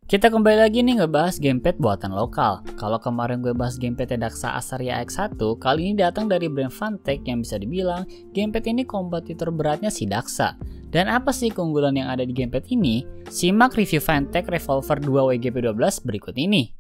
Kita kembali lagi nih ngebahas gamepad buatan lokal. Kalau kemarin gue bahas gamepad Daxa Asteria X1, kali ini datang dari brand Fantech yang bisa dibilang gamepad ini kompetitor beratnya si Daxa. Dan apa sih keunggulan yang ada di gamepad ini? Simak review Fantech Revolver 2 WGP12 berikut ini.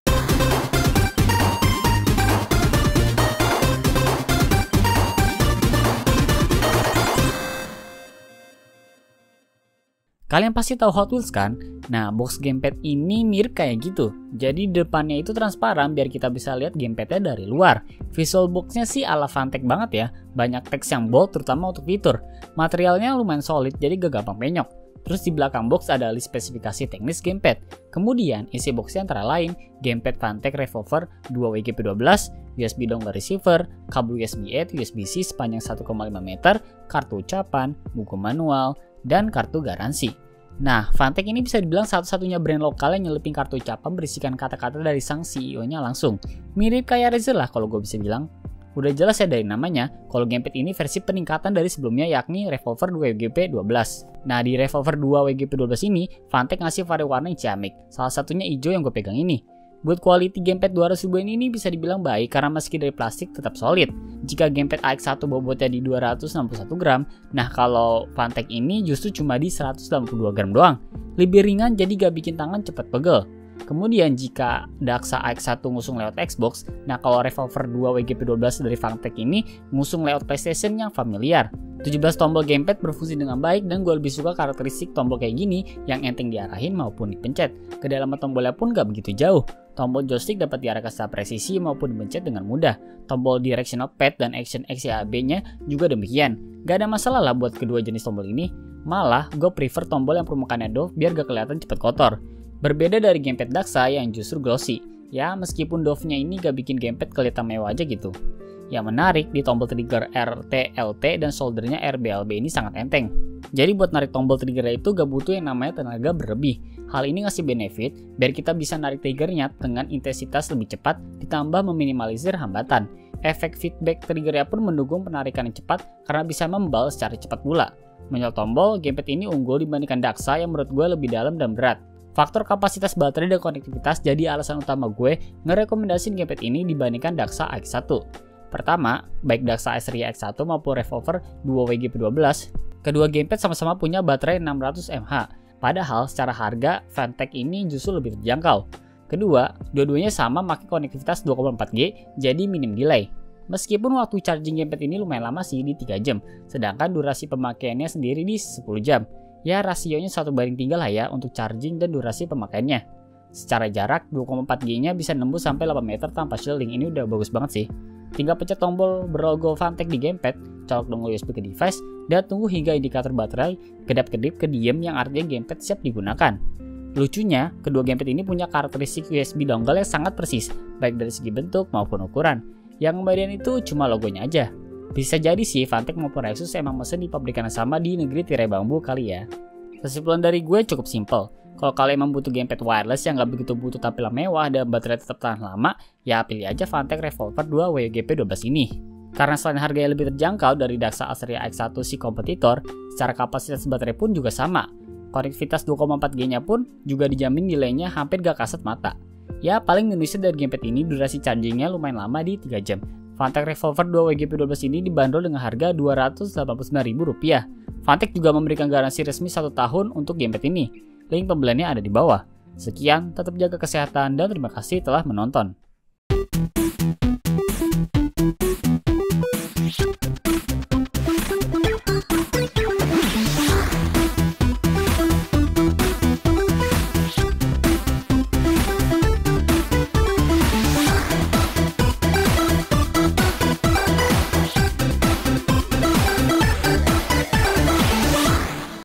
Kalian pasti tahu Hot Wheels kan? Nah, box gamepad ini mirip kayak gitu. Jadi depannya itu transparan biar kita bisa lihat gamepadnya dari luar. Visual boxnya sih ala Fantech banget ya. Banyak teks yang bold terutama untuk fitur. Materialnya lumayan solid jadi gak gampang penyok. Terus di belakang box ada list spesifikasi teknis gamepad. Kemudian isi boxnya antara lain gamepad Fantech Revolver 2 WGP12, USB dongle receiver, kabel USB-A to USB-C sepanjang 1,5 meter, kartu ucapan, buku manual, dan kartu garansi. Nah, Fantech ini bisa dibilang satu-satunya brand lokal yang nyelipin kartu ucapan berisikan kata-kata dari sang CEO-nya langsung. Mirip kayak Razer lah kalau gue bisa bilang. Udah jelas ya dari namanya, kalau gamepad ini versi peningkatan dari sebelumnya yakni Revolver 2 WGP12. Nah, di Revolver 2 WGP12 ini, Fantech ngasih vari warna yang ciamik. Salah satunya hijau yang gue pegang ini. Buat quality gamepad 200 ribuan ini bisa dibilang baik karena meski dari plastik tetap solid. Jika gamepad AX1 bobotnya di 261 gram, nah kalau Fantech ini justru cuma di 182 gram doang. Lebih ringan jadi gak bikin tangan cepet pegel. Kemudian jika Daxa AX1 ngusung layout Xbox, nah kalau Revolver 2 WGP12 dari Fantech ini ngusung layout PlayStation yang familiar. 17 tombol gamepad berfungsi dengan baik dan gue lebih suka karakteristik tombol kayak gini yang enteng diarahin maupun dipencet. Kedalaman tombolnya pun gak begitu jauh. Tombol joystick dapat diarahkan secara presisi maupun dipencet dengan mudah. Tombol directional pad dan action XCAB-nya juga demikian. Gak ada masalah lah buat kedua jenis tombol ini. Malah, gue prefer tombol yang permukaannya doff biar gak kelihatan cepet kotor. Berbeda dari gamepad Daxa yang justru glossy. Ya, meskipun doff-nya ini gak bikin gamepad kelihatan mewah aja gitu. Yang menarik, di tombol trigger RT, LT, dan soldernya RBLB ini sangat enteng. Jadi buat narik tombol triggernya itu gak butuh yang namanya tenaga berlebih. Hal ini ngasih benefit biar kita bisa narik triggernya dengan intensitas lebih cepat ditambah meminimalisir hambatan. Efek feedback triggernya pun mendukung penarikan yang cepat karena bisa membal secara cepat pula. Menyoal tombol, gamepad ini unggul dibandingkan Daxa yang menurut gue lebih dalam dan berat. Faktor kapasitas baterai dan konektivitas jadi alasan utama gue ngerekomendasiin gamepad ini dibandingkan Daxa AX1. Pertama, baik Daxa Asteria X1 maupun Revolver 2 WGP12, kedua gamepad sama-sama punya baterai 600 mAh. Padahal secara harga, Fantech ini justru lebih terjangkau. Kedua, dua-duanya sama pakai konektivitas 2,4G, jadi minim delay. Meskipun waktu charging gamepad ini lumayan lama sih di 3 jam, sedangkan durasi pemakaiannya sendiri di 10 jam. Ya rasionya 1:3 lah ya untuk charging dan durasi pemakaiannya. Secara jarak, 2,4G-nya bisa nembus sampai 8 meter tanpa shielding, ini udah bagus banget sih. Tinggal pencet tombol berlogo Fantech di gamepad, colok dongle USB ke device, dan tunggu hingga indikator baterai kedap-kedip ke diem yang artinya gamepad siap digunakan. Lucunya, kedua gamepad ini punya karakteristik USB dongle yang sangat persis, baik dari segi bentuk maupun ukuran. Yang kemudian itu cuma logonya aja. Bisa jadi sih Fantech maupun Asus emang mesen di pabrikan yang sama di negeri tirai bambu kali ya. Kesimpulan dari gue cukup simple. Kalau kalian emang butuh gamepad wireless yang gak begitu butuh tampilan mewah dan baterai tetap tahan lama, ya pilih aja Fantech Revolver 2 WGP12 ini. Karena selain harganya lebih terjangkau dari Daxa Asteria X1 si kompetitor, secara kapasitas baterai pun juga sama. Konektivitas 2,4G-nya pun juga dijamin nilainya hampir gak kasat mata. Ya paling minusnya dari gamepad ini durasi chargingnya lumayan lama di 3 jam. Fantech Revolver 2 WGP12 ini dibanderol dengan harga Rp289.000. Fantech juga memberikan garansi resmi 1 tahun untuk gamepad ini. Link pembeliannya ada di bawah. Sekian, tetap jaga kesehatan dan terima kasih telah menonton.